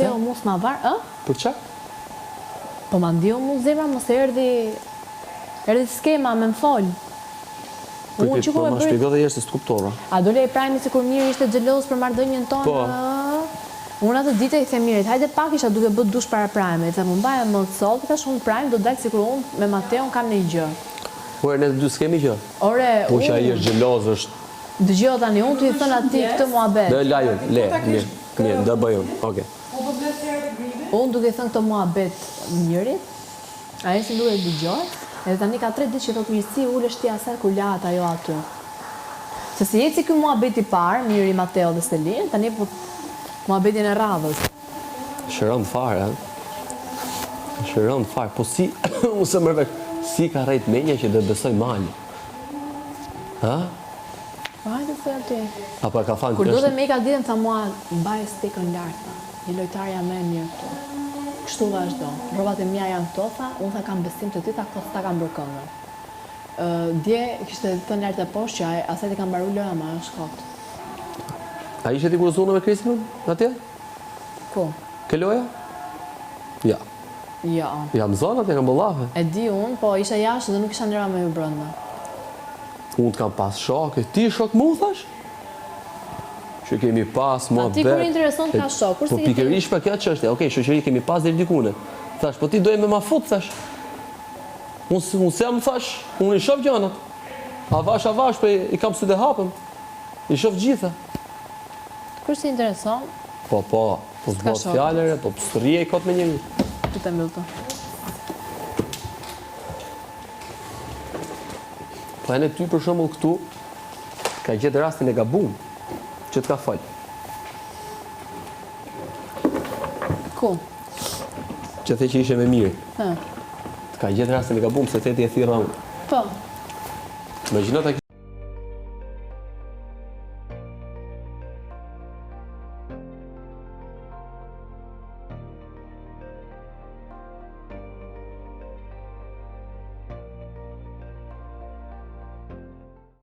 Mateo mos ma var, Për çka? Po ma ndiu mu zemra, mos erdhi skema me më fol. Po ma shpjego dhe jeshtë se s'kuptova. A dole i prajmi se kur Miri ishte xheloz për marrëdhënien tonë? Po. Unë atë ditë i them Mirit, hajde pak isha duke bë dush para prajme, i them më mbaja më sot, tash unë prajme do dalë sikur unë me Mateon kam një gjë. Po ne të dy s'kemi gjë. Ore, Po që ai është xheloz është. Dëgjoj tani, unë t'u i thën atij këtë muhabet. Do lajun, mirë, do bëjun. Okej. Unë duke thënë këtë muhabet Mirit, ai si duhet dëgjoj, edhe tani ka 3 ditë që thot mirësi ulesh ti asaj kur lahet ajo aty. Se si eci ky muhabet i parë, Miri, Mateo dhe Selin, tani po muhabetin e radhës. Shëron fare, Shëron fare, po si unë se mërë si ka rejt menja që dhe besoj mali. Ha? Hajde se aty. Apo ka fanë Kur do dhe me i ka ditën, tha mua, mbaj stekën lartë, një lojtarja me mirë këtu. Kështu vazhdo. Rrobat e mia janë këto, tha, unë tha kam besim të ty, ta këto s'ta kam bërë këngën. Dje kishte thënë lartë e poshtë që asaj ti kam mbaru loja, ma është kot. A ishe ti kur zonë me Krisinun, atje? Ku? Ke loja? Ja. Ja. Ja më zonë atje, kam bëllafe. E di unë, po isha jashtë dhe nuk isha ndëra me ju brënda. Unë t'kam pas shok, ti shok mu, thash? Që kemi pas, mua A ti kur intereson ka shok, kur si Po pikërish për kjo çështje, okej, shoqëri kemi pas deri dikune. Thash, po ti doje me ma fut, thash. Unë se jam, thash, unë i shoh gjanat. Avash, po i kam sy të hapëm. I shoh gjitha. Kur si intereson? Po s'bot fjalëre, po pstrije i kot me njëri. Tu të mbyll të. Po e ty për shembull këtu, ka gjetë rastin e gabum, që t'ka fal. Ku? Që the që ishe me Miri. Ha. T'ka gjetë rastin e gabum, se te ti e thirra unë. Po. Imagjino ta